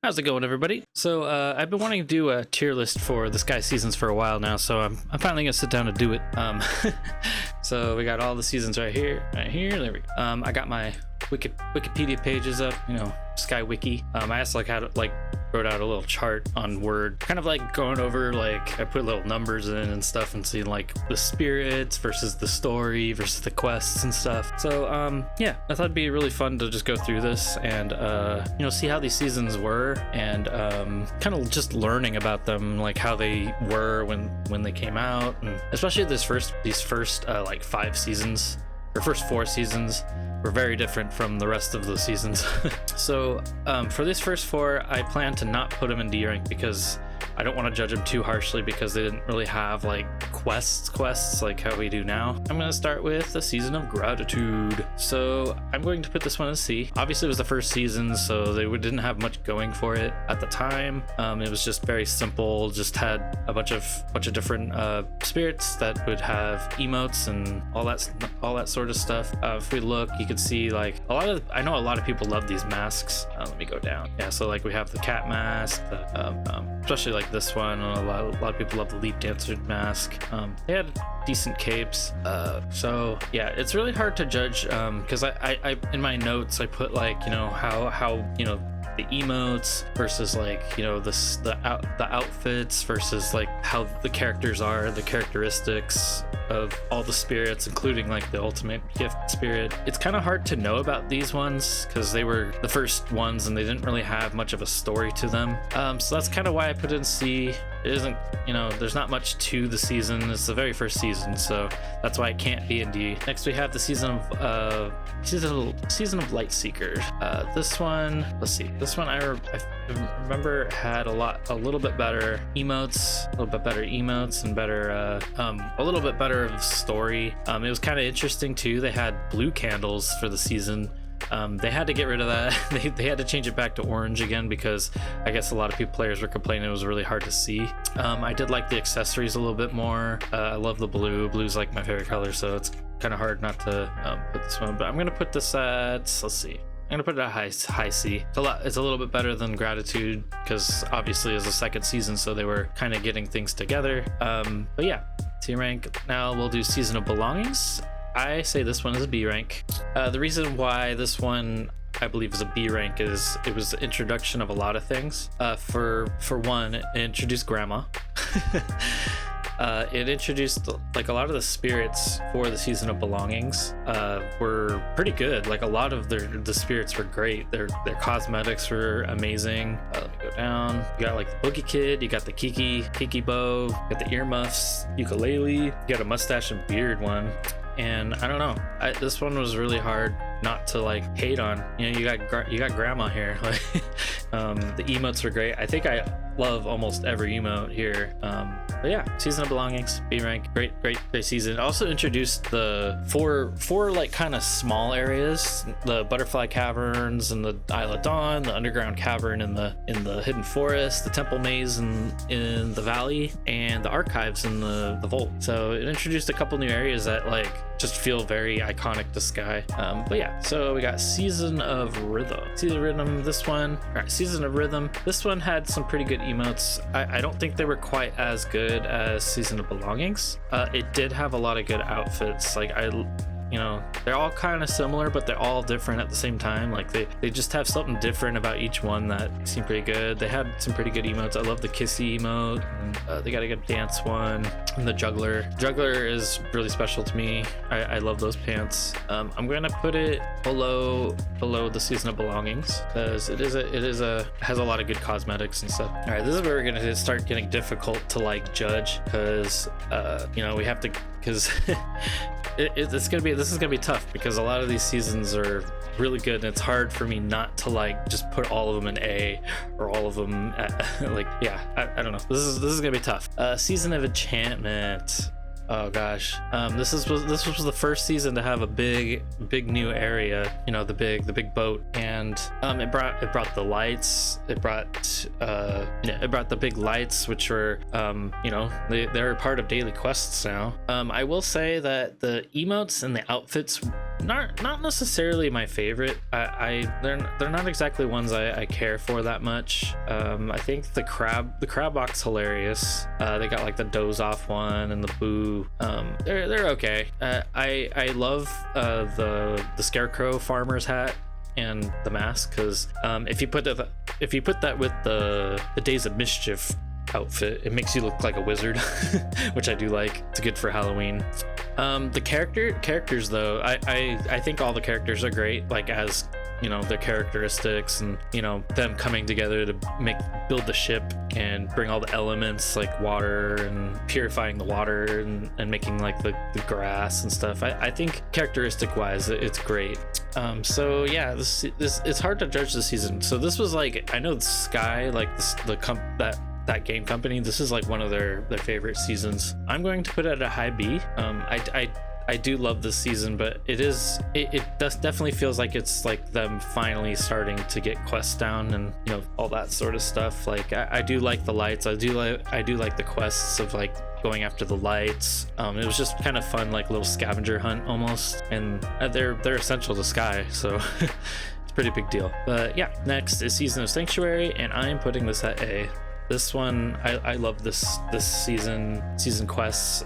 How's it going, everybody? So I've been wanting to do a tier list for the Sky seasons for a while now, so I'm finally gonna sit down and do it. So we got all the seasons right here. There we go. I got my Wikipedia pages up, Sky Wiki. I also wrote out a little chart on Word, kind of like going over, like I put little numbers in and stuff and seeing like the spirits versus the story versus the quests and stuff. So yeah, I thought it'd be really fun to just go through this and see how these seasons were, and kind of just learning about them, like how they were when they came out, and especially these first like 5 seasons or first 4 seasons were very different from the rest of the seasons. So for these first 4, I plan to not put them in D rank because I don't want to judge them too harshly, because they didn't really have like quests like how we do now. I'm going to start with the Season of Gratitude. So I'm going to put this one in C. Obviously it was the first season, so they didn't have much going for it at the time. It was just very simple, just had a bunch of different spirits that would have emotes and all that sort of stuff. If we look, you can see like I know a lot of people love these masks. Let me go down. Yeah, so like we have the cat mask, especially like this one. A lot of people love the Leap Dancer mask. They had decent capes. So yeah, it's really hard to judge because I in my notes I put like how the emotes versus like the outfits versus like how the characters are, the characteristics of all the spirits, including like the ultimate gift spirit. It's kind of hard to know about these ones because they were the first ones and they didn't really have much of a story to them. So that's kind of why I put it in C. It isn't, there's not much to the season. It's the very first season, so that's why it can't be in D. Next we have the season of Lightseeker. This one, let's see. This one I remember had a little bit better emotes, and better, a little bit better of story. It was kind of interesting too. They had blue candles for the season. They had to get rid of that. They had to change it back to orange again because I guess a lot of players were complaining it was really hard to see. I did like the accessories a little bit more. I love the blue. Blue's like my favorite color, so it's kind of hard not to put this one. But I'm gonna put this at, let's see. I'm gonna put it at high C. It's a little bit better than Gratitude because obviously it's the second season, so they were kind of getting things together. But yeah, C rank. Now we'll do Season of Belongings. I say this one is a B rank. The reason why this one I believe is a B rank is it was the introduction of a lot of things. For one, it introduced Grandma. It introduced like a lot of the spirits for the Season of Belongings were pretty good. Like a lot of the spirits were great. Their cosmetics were amazing. Let me go down. You got like the Boogie Kid, you got the Kiki Bow, you got the earmuffs, ukulele, you got a mustache and beard one. And I don't know, this one was really hard not to like hate on. You got Grandma here. The emotes were great. I think I love almost every emote here. But yeah, Season of Belongings, B rank. Great season. It also introduced the four like kind of small areas: the Butterfly Caverns and the Isle of Dawn, the Underground Cavern in the Hidden Forest, the Temple Maze in the Valley, and the Archives in the Vault. So it introduced a couple new areas that like just feel very iconic to Sky. But yeah, so we got Season of Rhythm. This one. All right, Season of Rhythm. This one had some pretty good emotes. I don't think they were quite as good as Season of Belongings. It did have a lot of good outfits. Like they're all kind of similar, but they're all different at the same time. Like they just have something different about each one that seemed pretty good. They had some pretty good emotes. I love the Kissy emote, and they got a good dance one, and the Juggler is really special to me. I love those pants. I'm gonna put it below the Season of Belongings because it has a lot of good cosmetics and stuff. All right, this is where we're gonna start getting difficult to like judge because we have to, because this is gonna be tough because a lot of these seasons are really good, and it's hard for me not to like just put all of them in A or all of them at, like, yeah, I don't know. This is gonna be tough. Season of Enchantment. Oh gosh, this was the first season to have a big new area, the big boat, and it brought the lights. It brought the big lights, which were they're part of daily quests now. I will say that the emotes and the outfits not necessarily my favorite. They're not exactly ones I care for that much. I think the crab box hilarious. They got like the doze off one and the boo. They're okay. I love the scarecrow farmer's hat and the mask, because if you put that with the Days of Mischief outfit, it makes you look like a wizard, which I do like. It's good for Halloween. The characters though, I think all the characters are great, like as you know, their characteristics and you know them coming together to build the ship and bring all the elements like water and purifying the water and making like the grass and stuff. I think characteristic wise it's great. So yeah, this it's hard to judge the season. So this was like, I know Sky, like that game company, this is like one of their favorite seasons. I'm going to put it at a high B. I do love this season, but it definitely feels like it's like them finally starting to get quests down and you know all that sort of stuff. Like I do like the lights. I do like the quests of like going after the lights. It was just kind of fun, like little scavenger hunt almost, and they're essential to Sky, so it's a pretty big deal. But yeah, next is Season of Sanctuary, and I'm putting this at A. This one, I love this season quests.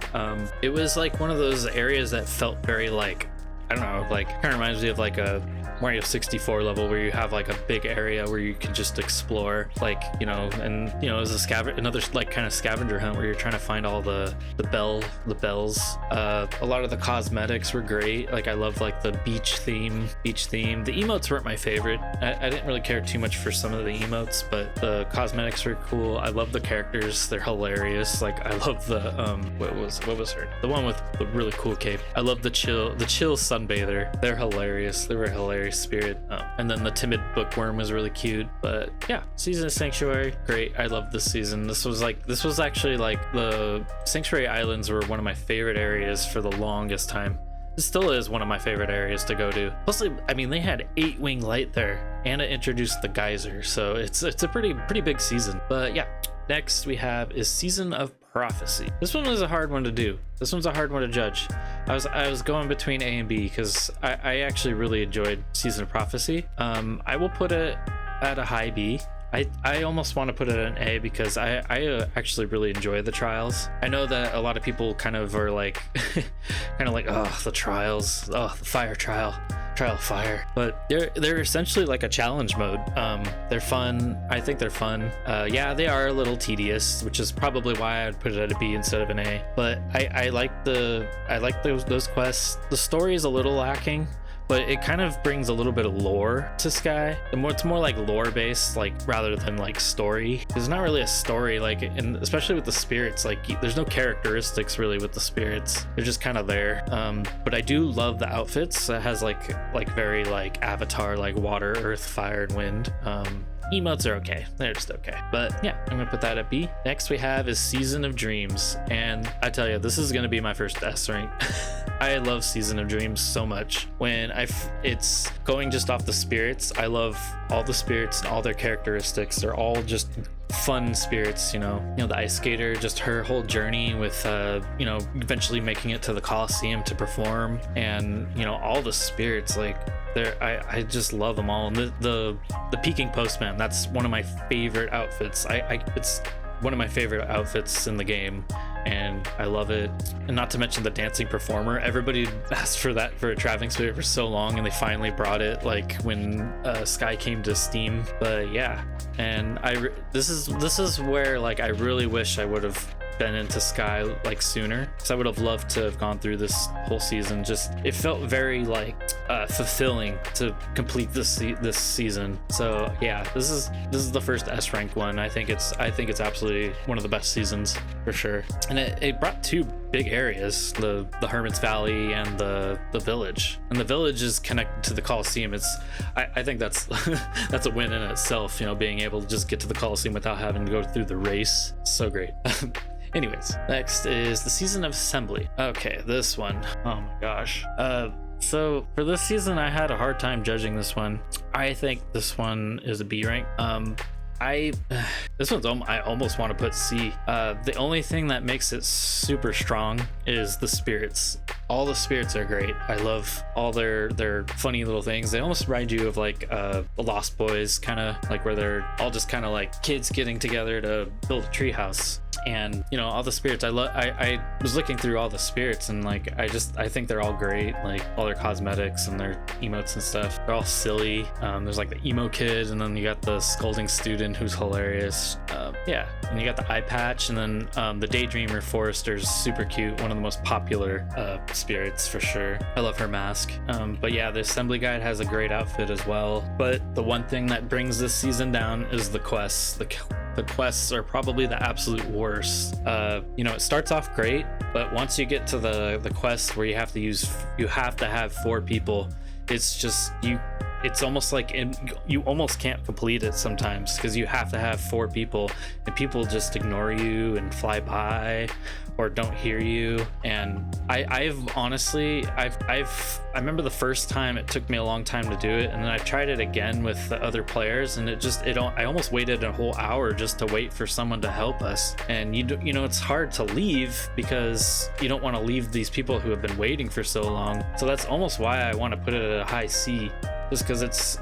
It was like one of those areas that felt very like, I don't know, like kind of reminds me of like a Mario 64 level where you have like a big area where you can just explore, like, you know, and you know, as another like kind of scavenger hunt where you're trying to find all the bells. A lot of the cosmetics were great. Like I love like the beach theme. The emotes weren't my favorite. I didn't really care too much for some of the emotes, but the cosmetics were cool. I love the characters. They're hilarious. Like I love the what was her, the one with the really cool cape. I love the chill sunbather. They're hilarious. They were a hilarious spirit. And then the timid bookworm was really cute. But yeah, Season of Sanctuary, great. I love this season. This was actually like the Sanctuary Islands were one of my favorite areas for the longest time. It still is one of my favorite areas to go to. Plus, I mean, they had 8-wing light there, and it introduced the geyser, so it's a pretty big season. But yeah, next we have is Season of Prophecy. This one was a hard one to do. This one's a hard one to judge. I was going between A and B because I actually really enjoyed Season of Prophecy. I will put it at a high B. I almost want to put it at an A because I actually really enjoy the trials. I know that a lot of people kind of are like oh, the trials, oh, the fire trial of fire, but they're essentially like a challenge mode. They're fun. I think they're fun. Yeah, they are a little tedious, which is probably why I'd put it at a B instead of an A, but I like those quests. The story is a little lacking, but it kind of brings a little bit of lore to Sky. It's more like lore based, like rather than like story. There's not really a story, like, and especially with the spirits, like there's no characteristics really with the spirits. They're just kind of there. But I do love the outfits. It has like very like Avatar, like water, earth, fire, and wind. Emotes are okay. They're just okay. But yeah, I'm gonna put that at B. Next we have is Season of Dreams. And I tell you, this is gonna be my first S rank. I love Season of Dreams so much. When it's going just off the spirits, I love all the spirits and all their characteristics. They're all just fun spirits, you know, the ice skater, just her whole journey with eventually making it to the Coliseum to perform, and all the spirits, like I just love them all. And the Peking Postman, that's one of my favorite outfits. It's one of my favorite outfits in the game, and I love it. And not to mention the dancing performer. Everybody asked for that for a traveling spirit for so long, and they finally brought it like when Sky came to Steam. But yeah, and this is where like I really wish I would have been into Sky like sooner, because I would have loved to have gone through this whole season. Just it felt very like fulfilling to complete this season. So yeah, this is the first S rank one. I think it's absolutely one of the best seasons for sure. And it brought two big areas, the Hermit's Valley and the village. And the village is connected to the Coliseum. I think that's that's a win in itself, being able to just get to the Coliseum without having to go through the race. So great. Anyways, next is the Season of Assembly. Okay, this one, oh my gosh. So for this season, I had a hard time judging this one. I think this one is a B rank. I this one's I almost want to put C. The only thing that makes it super strong is the spirits. All the spirits are great. I love all their funny little things. They almost remind you of like the Lost Boys, kind of like where they're all just kind of like kids getting together to build a treehouse. And you know, all the spirits, I was looking through all the spirits, and like I think they're all great. Like all their cosmetics and their emotes and stuff, they're all silly. There's like the emo kid, and then you got the scolding student who's hilarious. Yeah, and you got the eye patch, and then the daydreamer forester's super cute, one of the most popular spirits for sure. I love her mask. But yeah, the assembly guide has a great outfit as well. But the one thing that brings this season down is the quests. The quests are probably the absolute worst. You know, it starts off great, but once you get to the quest where you have to have 4 people, it's just it's almost like you almost can't complete it sometimes because you have to have 4 people, and people just ignore you and fly by or don't hear you. And I remember the first time it took me a long time to do it, and then I tried it again with the other players, and I almost waited a whole hour just to wait for someone to help us. And you know, it's hard to leave because you don't want to leave these people who have been waiting for so long. So that's almost why I want to put it at a high C, just because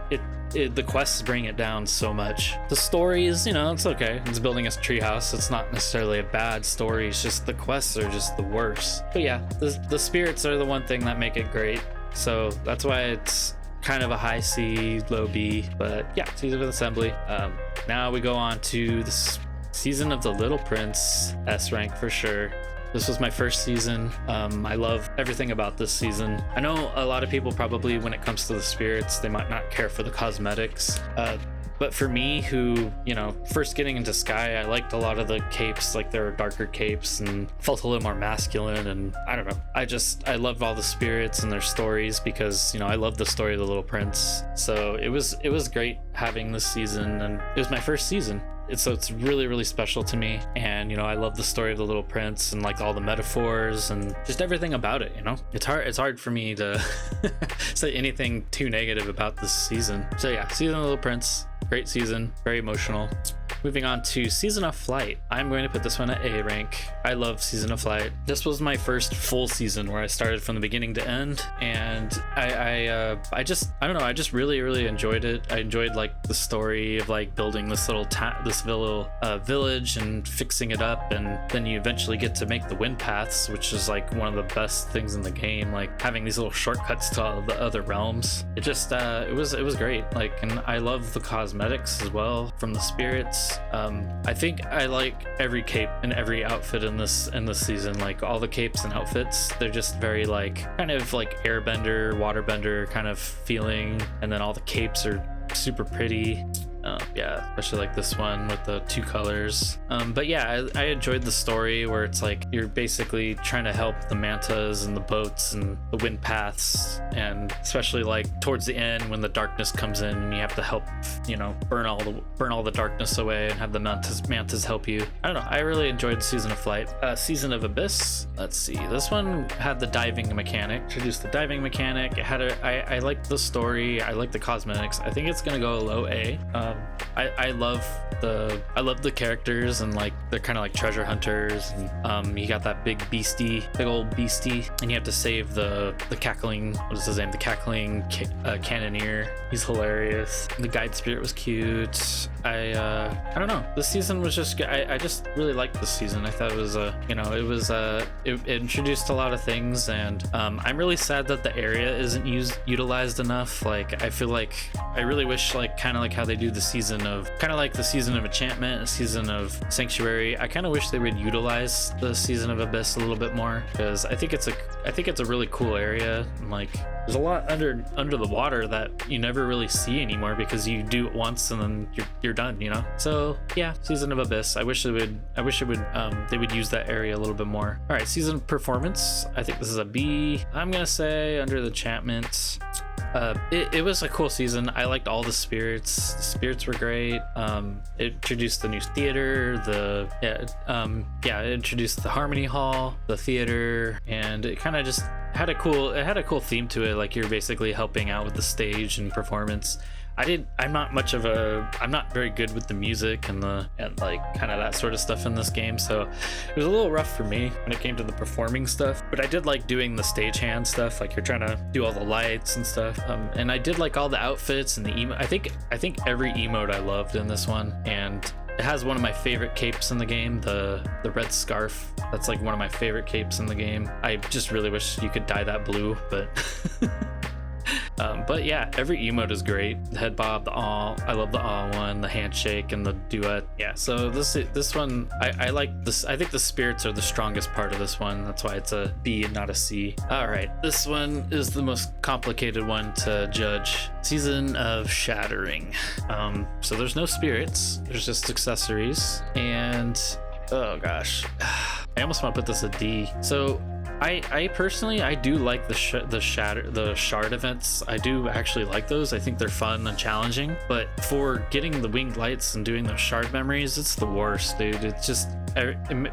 the quests bring it down so much. The story is, you know, it's okay. It's building a treehouse. It's not necessarily a bad story. It's just the quests are just the worst. But yeah, the spirits are the one thing that make it great. So that's why it's kind of a high C, low B. But yeah, Season of Assembly. Now we go on to the Season of the Little Prince, S rank for sure. This was my first season. I love everything about this season. I know a lot of people probably, when it comes to the spirits, they might not care for the cosmetics. But for me, who, you know, first getting into Sky, I liked a lot of the capes, like there were darker capes and felt a little more masculine. And I don't know, I loved all the spirits and their stories because, you know, I love the story of the Little Prince. So it was great having this season, and it was my first season. So it's really, really special to me. And, you know, I love the story of the Little Prince and like all the metaphors and just everything about it, you know. It's hard for me to say anything too negative about this season. So yeah, Season of the Little Prince, great season, very emotional. Moving on to Season of Flight. I'm going to put this one at A rank. I love Season of Flight. This was my first full season where I started from the beginning to end, and I don't know, I just really enjoyed it. I enjoyed like the story of like building this little village and fixing it up, and then you eventually get to make the wind paths, which is like one of the best things in the game, like having these little shortcuts to all the other realms. It just it was great. Like, and I love the cosmetics as well from the spirits. I think I like every cape and every outfit in this season. Like all the capes and outfits, they're just very like kind of like airbender, waterbender kind of feeling, and then all the capes are super pretty. Yeah, especially like this one with the 2 colors. But yeah, I enjoyed the story where it's like you're basically trying to help the mantas and the boats and the wind paths, and especially like towards the end when the darkness comes in and you have to help, you know, burn all the darkness away and have the mantas help you. I don't know, I really enjoyed Season of Flight. Season of Abyss, let's see, this one had the diving mechanic. Introduced the diving mechanic. It had I liked the story, I liked the cosmetics. I think it's gonna go a low A. I love the characters, and like they're kind of like treasure hunters, and you got that big old beastie, and you have to save the cackling, what is his name, the cackling cannoneer. He's hilarious. The guide spirit was cute. I don't know, this season was just good. I just really liked this season. I thought it was it introduced a lot of things, and I'm really sad that the area isn't utilized enough. Like I feel like I really wish, like kind of like how they do the season of Enchantment, a season of Sanctuary. I kind of wish they would utilize the Season of Abyss a little bit more, because I think it's a really cool area, and like there's a lot under the water that you never really see anymore because you do it once and then you're done, you know. So yeah, Season of Abyss. I wish they would use that area a little bit more. All right, season performance. I think this is a B. I'm gonna say under the Enchantment. It was a cool season. I liked all the spirits. The spirits were great. It introduced the new theater, it introduced the Harmony Hall, the theater, and it kind of just had a cool theme to it. Like you're basically helping out with the stage and performance. I'm not very good with the music and like kind of that sort of stuff in this game, so it was a little rough for me when it came to the performing stuff. But I did like doing the stagehand stuff, like you're trying to do all the lights and stuff. And I did like all the outfits and the emote. I think every emote I loved in this one, and it has one of my favorite capes in the game, the red scarf. That's like one of my favorite capes in the game. I just really wish you could dye that blue, but but yeah, every emote is great. The head bob, the aw, I love the aw one, the handshake, and the duet. Yeah, so this one, I like this. I think the spirits are the strongest part of this one. That's why it's a B and not a C. All right, this one is the most complicated one to judge. Season of Shattering. So there's no spirits. There's just accessories, and oh gosh, I almost want to put this a D. So I personally, I do like the shard events. I do actually like those. I think they're fun and challenging, but for getting the winged lights and doing those shard memories, it's the worst, dude. It's just,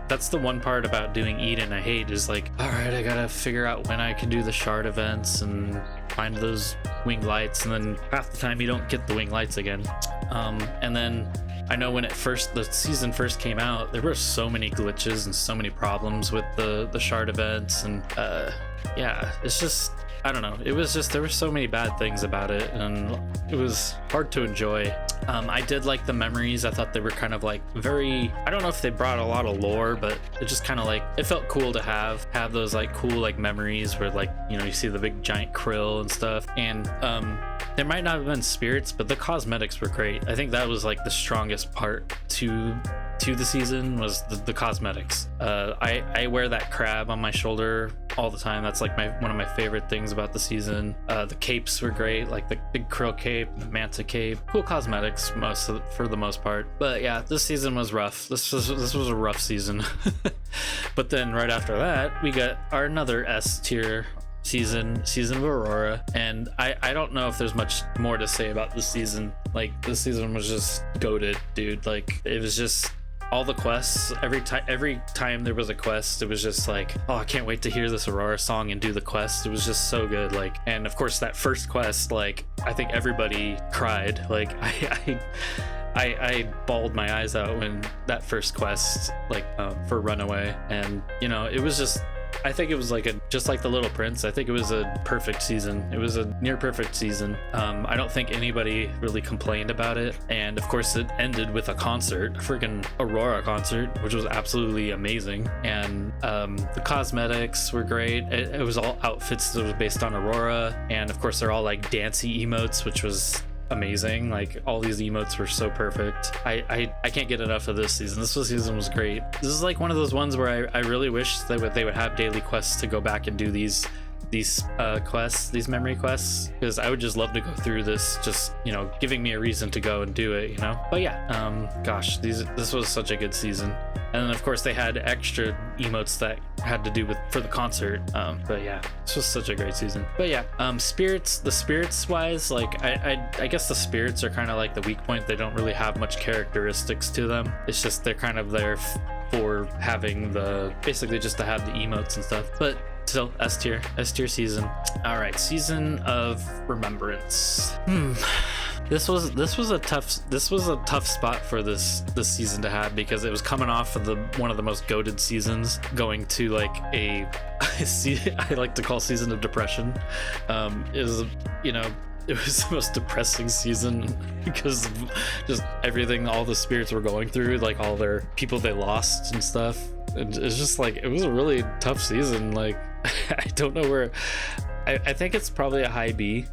that's the one part about doing Eden I hate, is like, all right, I gotta figure out when I can do the shard events and find those winged lights, and then half the time you don't get the winged lights again. And then I know when the season first came out, there were so many glitches and so many problems with the shard events, and yeah, it's just, I don't know, it was just, there were so many bad things about it, and it was hard to enjoy. I did like the memories. I thought they were kind of like very, I don't know if they brought a lot of lore, but it just kind of like, it felt cool to have those like cool like memories where, like, you know, you see the big giant krill and stuff. And there might not have been spirits, but the cosmetics were great. I think that was like the strongest part to the season, was the cosmetics. I wear that crab on my shoulder all the time. That's like one of my favorite things about the season. The capes were great, like the big krill cape, the manta cape. Cool cosmetics for the most part. But yeah, this season was rough. This was a rough season. But then right after that, we got another S tier season of Aurora, and I don't know if there's much more to say about this season. Like, this season was just goated, dude. Like, it was just all the quests. Every time there was a quest, it was just like, oh, I can't wait to hear this Aurora song and do the quest. It was just so good. Like, and of course that first quest, like, I think everybody cried. Like, I bawled my eyes out when that first quest, like, for Runaway, and you know, it was just, I think it was like just like The Little Prince. I think it was a perfect season. It was a near perfect season. I don't think anybody really complained about it. And of course it ended with a concert, a freaking Aurora concert, which was absolutely amazing. And the cosmetics were great. It was all outfits that was based on Aurora. And of course they're all like dancey emotes, which was amazing. Like, all these emotes were so perfect. I can't get enough of this season. This season was great. This is like one of those ones where I really wish they would have daily quests to go back and do these quests, these memory quests, because I would just love to go through this, just, you know, giving me a reason to go and do it, you know. But yeah, gosh, this was such a good season. And then of course they had extra emotes that had to do for the concert. But yeah, this was such a great season. But yeah, the spirits wise, like, I guess the spirits are kind of like the weak point. They don't really have much characteristics to them. It's just they're kind of there for having basically just to have the emotes and stuff. But still, S tier season. All right, Season of Remembrance. This was a tough spot for this season to have, because it was coming off of one of the most goated seasons, going to like I like to call Season of Depression. It was the most depressing season because of just everything all the spirits were going through, like all their people they lost and stuff. And it's just like, it was a really tough season. Like, I don't know where. I think it's probably a high B,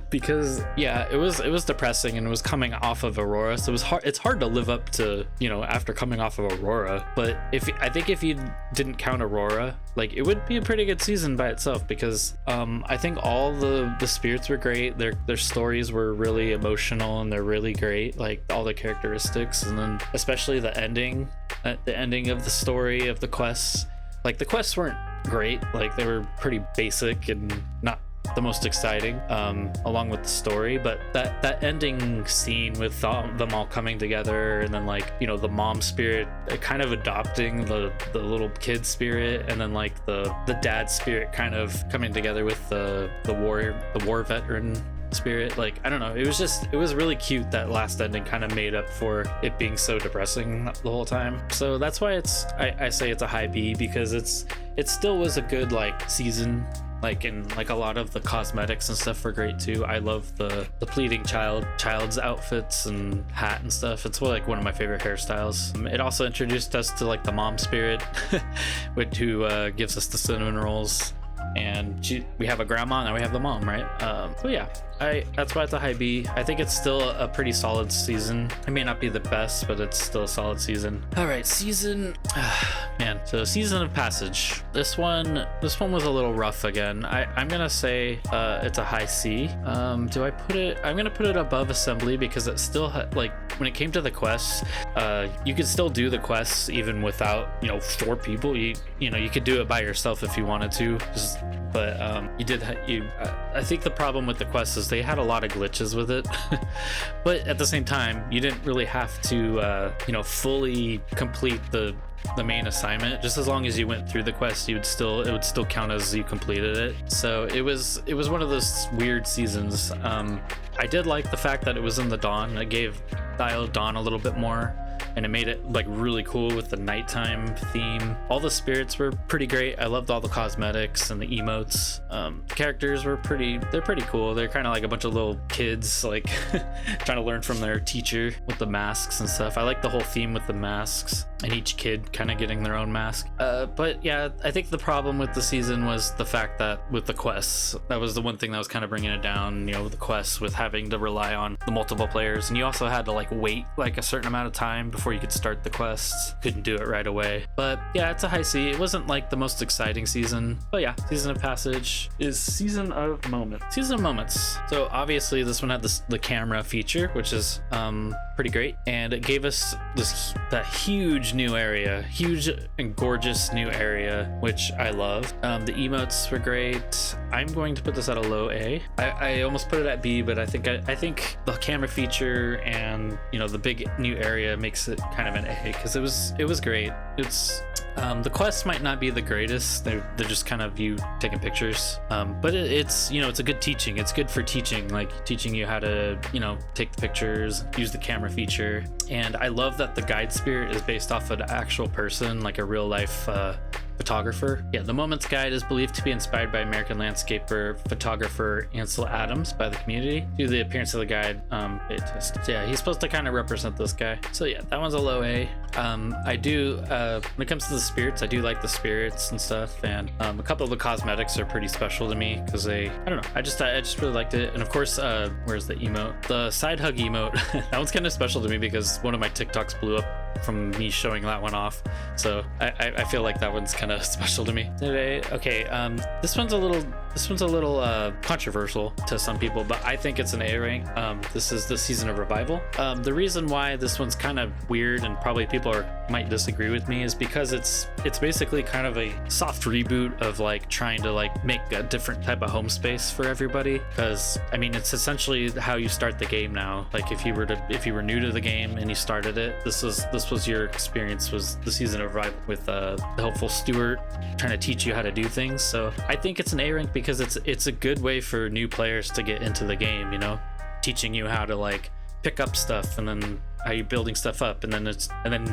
because yeah, it was depressing, and it was coming off of Aurora, so it's hard to live up to, you know, after coming off of Aurora. But I think if you didn't count Aurora, like, it would be a pretty good season by itself, because I think all the spirits were great. Their stories were really emotional, and they're really great, like all the characteristics. And then especially the ending of the story of the quests. Like, the quests weren't great, like they were pretty basic and not the most exciting, along with the story. But that ending scene with them all coming together, and then like, you know, the mom spirit kind of adopting the little kid spirit, and then like the dad spirit kind of coming together with the war veteran spirit. Like, I don't know, it was really cute. That last ending kind of made up for it being so depressing the whole time. So that's why I say it's a high B, because it still was a good like season. Like, and like a lot of the cosmetics and stuff were great too. I love the pleating child's outfits and hat and stuff. It's like one of my favorite hairstyles. It also introduced us to like the mom spirit, who gives us the cinnamon rolls. And we have a grandma, now we have the mom, right? So yeah, that's why it's a high B. I think it's still a pretty solid season. It may not be the best, but it's still a solid season. All right, season, man. So Season of Passage. This one was a little rough again. I'm gonna say it's a high C. Do I put it? I'm gonna put it above Assembly, because it still like, when it came to the quests, you could still do the quests even without, you know, 4 people. You know, you could do it by yourself if you wanted to. But I think the problem with the quest is they had a lot of glitches with it. But at the same time, you didn't really have to you know, fully complete the main assignment. Just as long as you went through the quest, it would still count as you completed it. So it was one of those weird seasons. I did like the fact that it was in the dawn. It gave Dial Dawn a little bit more, and it made it like really cool with the nighttime theme. All the spirits were pretty great. I loved all the cosmetics and the emotes. Characters were pretty cool. They're kind of like a bunch of little kids, like trying to learn from their teacher with the masks and stuff. I like the whole theme with the masks and each kid kind of getting their own mask. But yeah, I think the problem with the season was the fact that with the quests, that was the one thing that was kind of bringing it down, you know, the quests with having to rely on the multiple players, and you also had to like wait like a certain amount of time before you could start the quests. Couldn't do it right away. But yeah, it's a high C. It wasn't like the most exciting season, but yeah, Season of Passage is Season of Moments. Season of Moments. So obviously this one had the camera feature, which is pretty great, and it gave us that huge new area, huge and gorgeous new area, which I love. The emotes were great. I'm going to put this at a low A. I almost put it at B, but I think the camera feature and, you know, the big new area makes it kind of an A, because it was great. It's the quests might not be the greatest. They're just kind of you taking pictures, but it's, you know, it's a good teaching. It's good for teaching, like teaching you how to, you know, take the pictures, use the camera feature. And I love that the guide spirit is based off of an actual person, like a real life photographer. Yeah, the Moments Guide is believed to be inspired by American landscaper photographer Ansel Adams by the community. Due to the appearance of the guide, so yeah, he's supposed to kind of represent this guy. So yeah, that one's a low A. I do when it comes to the spirits, I do like the spirits and stuff, and a couple of the cosmetics are pretty special to me, because I don't know, I just really liked it. And of course, where's the emote? The side hug emote. That one's kind of special to me because one of my TikToks blew up from me showing that one off, so I feel like that one's kind of special to me today. Okay, this one's a little controversial to some people, but I think it's an A rank. This is the Season of Revival. The reason why this one's kind of weird and probably people might disagree with me is because it's basically kind of a soft reboot of like trying to like make a different type of home space for everybody, because I mean, it's essentially how you start the game now. Like if you were new to the game and you started it, this was your experience, was the Season of Revival with the helpful Stewart trying to teach you how to do things. So I think it's an A rank because it's a good way for new players to get into the game, you know, teaching you how to like pick up stuff, and then how you're building stuff up, and then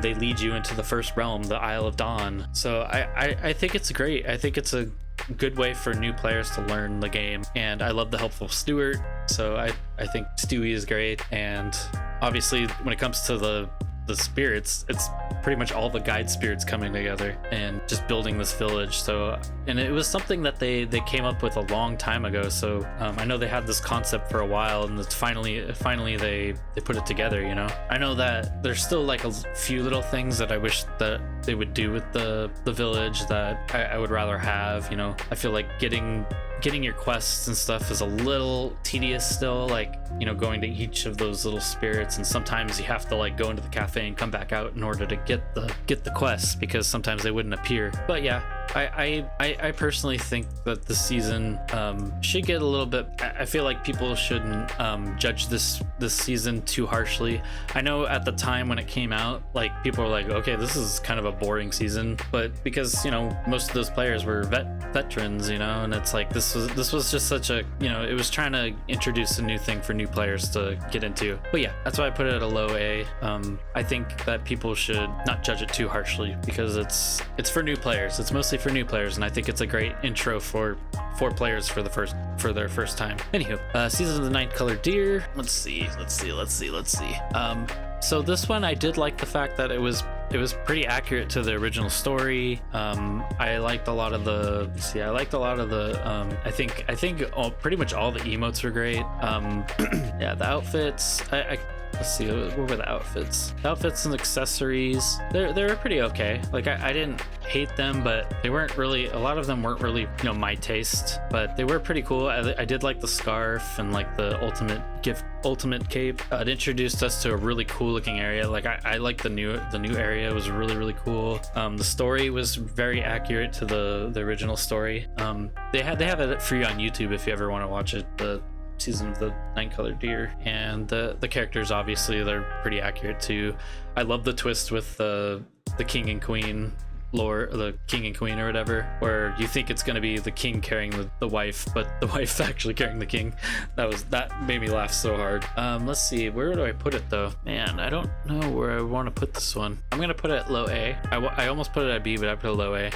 they lead you into the first realm, the Isle of Dawn. So I think it's great. I think it's a good way for new players to learn the game, and I love the helpful Stewart. So I think Stewie is great. And obviously when it comes to the spirits, it's pretty much all the guide spirits coming together and just building this village. So, and it was something that they came up with a long time ago. So I know they had this concept for a while, and it's finally they put it together, you know. I know that there's still like a few little things that I wish that they would do with the village that I would rather have, you know. I feel like getting your quests and stuff is a little tedious still, like, you know, going to each of those little spirits, and sometimes you have to like go into the cafe and come back out in order to get the quests, because sometimes they wouldn't appear. But yeah, I personally think that this season should get a little bit. I feel like people shouldn't judge this season too harshly. I know at the time when it came out, like people were like, okay, this is kind of a boring season, but because most of those players were veterans, and it's like this was just such a it was trying to introduce a new thing for new players to get into. But yeah, that's why I put it at a low A. I think that people should not judge it too harshly because it's for new players. It's mostly for new players, and I think it's a great intro for players for their first time. Anywho, Season of the Night Colored Deer. Let's see. So this one, I did like the fact that it was pretty accurate to the original story. I liked a lot of the. I think pretty much all the emotes were great. Yeah, the outfits. Let's see, what were the outfits? The outfits and accessories, they were pretty okay. Like I didn't hate them, but they weren't really, a lot of them weren't really my taste, but they were pretty cool. I did like the scarf and like the ultimate cape. It introduced us to a really cool looking area. Like I like the new area. It was really cool. The story was very accurate to the original story. They have it free on YouTube if you ever want to watch it. The Season of the Night Colored Deer, and the characters, obviously they're pretty accurate too. I love the twist with the king and queen lore, the king and queen or whatever, where you think it's going to be the king carrying the wife, but the wife's actually carrying the king. That made me laugh so hard. Let's see, where do I put it though? Man, I don't know where I want to put this one. I'm gonna put it at low A. I almost put it at B, but I put it low A.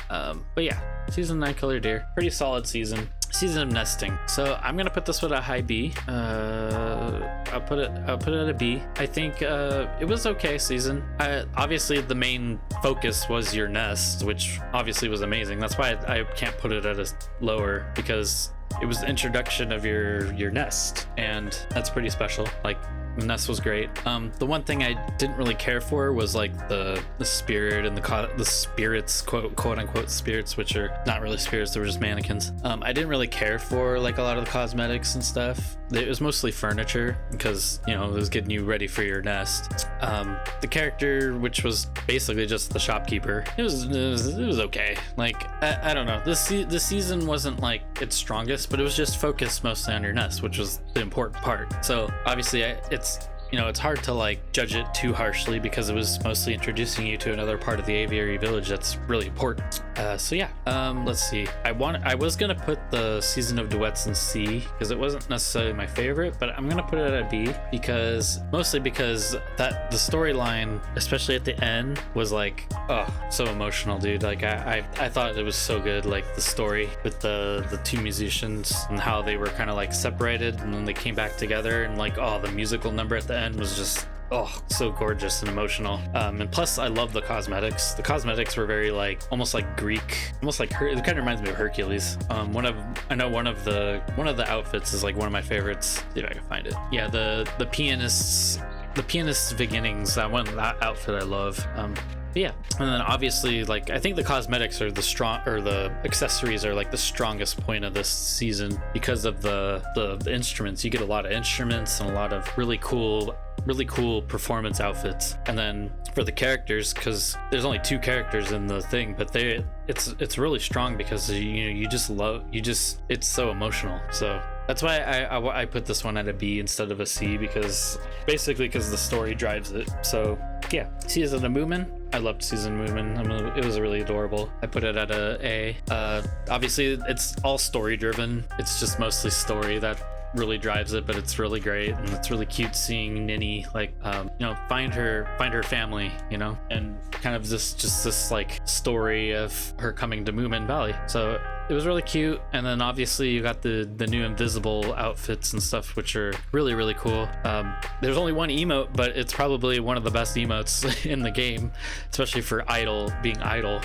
But yeah, Season of the Night Colored Deer, pretty solid season. Season of Nesting. So I'm gonna put this one at a high B. I'll put it at a B. I think it was okay season. Obviously the main focus was your nest, which obviously was amazing. That's why I can't put it at a lower, because it was the introduction of your nest, and that's pretty special. Like, the nest was great. The one thing I didn't really care for was like the spirit and the spirits, quote unquote spirits, which are not really spirits, they were just mannequins. I didn't really care for like a lot of the cosmetics and stuff. It was mostly furniture because it was getting you ready for your nest. The character, which was basically just the shopkeeper, it was okay. Like I don't know, this season wasn't like its strongest, but it was just focused mostly on your nest, which was the important part. So obviously it's hard to like judge it too harshly because it was mostly introducing you to another part of the aviary village that's really important. So yeah, let's see. I was gonna put the Season of Duets in C because it wasn't necessarily my favorite, but I'm gonna put it at a B mostly because that the storyline, especially at the end, was like, oh, so emotional, dude. Like I thought it was so good. Like the story with the two musicians and how they were kind of like separated and then they came back together, and like, oh, the musical number at the end was just so gorgeous and emotional. And plus I love the cosmetics. The cosmetics were very like almost like Greek, almost like it kind of reminds me of Hercules. One of the outfits is like one of my favorites. See if I can find it. Yeah, the pianist's beginnings, that outfit I love. Yeah, and then obviously, like, I think the cosmetics are the accessories are like the strongest point of this season because of the instruments. You get a lot of instruments and a lot of really cool performance outfits. And then for the characters, because there's only 2 characters in the thing, but it's really strong because it's so emotional. So that's why I put this one at a B instead of a C, because the story drives it. So yeah, Season of Moomin. I loved Season of Moomin. It was really adorable. I put it at a A. Obviously, it's all story driven. It's just mostly story that really drives it, but it's really great, and it's really cute seeing Ninny like find her family, and kind of this like story of her coming to Moomin Valley. So it was really cute. And then obviously you got the new invisible outfits and stuff, which are really cool. There's only one emote, but it's probably one of the best emotes in the game, especially for being idle.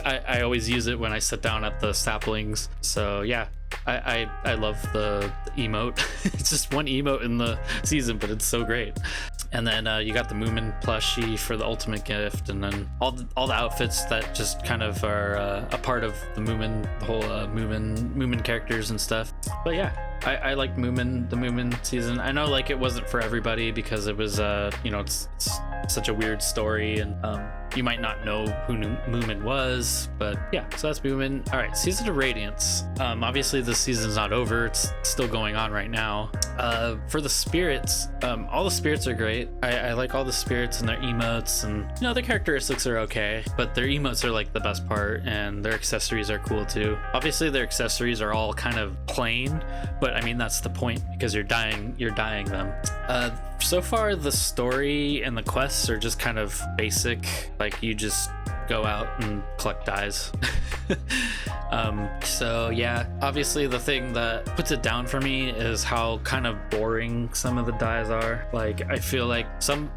I always use it when I sit down at the saplings. So yeah, I love the emote. It's just one emote in the season, but it's so great. And then you got the Moomin plushie for the ultimate gift, and then all the outfits that just kind of are a part of the Moomin, the whole Moomin characters and stuff. But yeah, I like Moomin, the Moomin season. I know like it wasn't for everybody because it was you know, it's such a weird story, and you might not know who Moomin was, but yeah, so that's Moomin. All right, Season of Radiance. Obviously this season's not over, it's still going on right now. For the spirits, all the spirits are great. I like all the spirits and their emotes, and you know, their characteristics are okay, but their emotes are like the best part, and their accessories are cool too. Obviously their accessories are all kind of plain, but I mean that's the point, because you're dyeing them. So far the story and the quests are just kind of basic, like you just go out and collect dyes. So yeah, obviously the thing that puts it down for me is how kind of boring some of the dyes are. Like I feel like some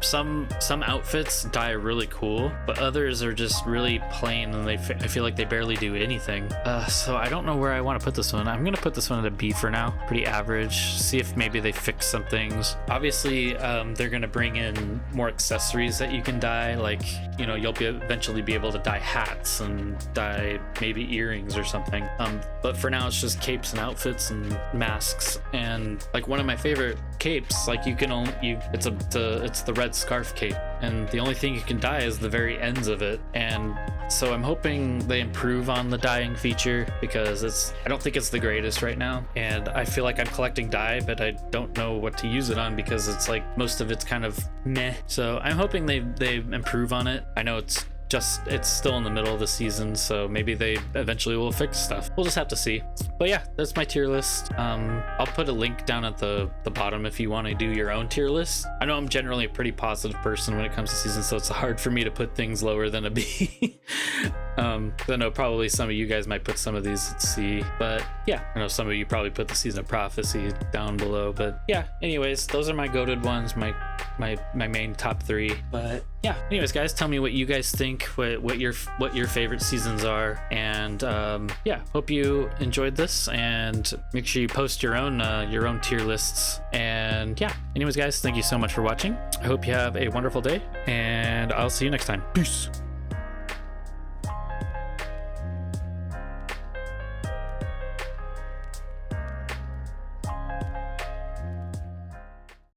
outfits dye really cool, but others are just really plain, and I feel like they barely do anything. So I don't know where I want to put this one. I'm gonna put this one at a B for now, pretty average. See if maybe they fix some things. Obviously they're gonna bring in more accessories that you can dye, like you know, you'll eventually be able to dye hats and dye maybe earrings or something, but for now it's just capes and outfits and masks. And like one of my favorite capes, like it's the red scarf cape, and the only thing you can dye is the very ends of it. And so I'm hoping they improve on the dyeing feature, because I don't think it's the greatest right now, and I feel like I'm collecting dye but I don't know what to use it on, because it's like most of it's kind of meh. So I'm hoping they improve on it. I know it's still in the middle of the season, so maybe they eventually will fix stuff. We'll just have to see. But yeah, that's my tier list. I'll put a link down at the bottom if you want to do your own tier list. I know I'm generally a pretty positive person when it comes to season, so it's hard for me to put things lower than a B. I know probably some of you guys might put some of these at C, but yeah, I know some of you probably put the Season of Prophecy down below. But yeah, anyways, those are my goated ones, my main top 3. But yeah, anyways guys, tell me what you guys think, what your favorite seasons are, and yeah, hope you enjoyed this, and make sure you post your own tier lists. And yeah, anyways guys, thank you so much for watching. I hope you have a wonderful day, and I'll see you next time. Peace.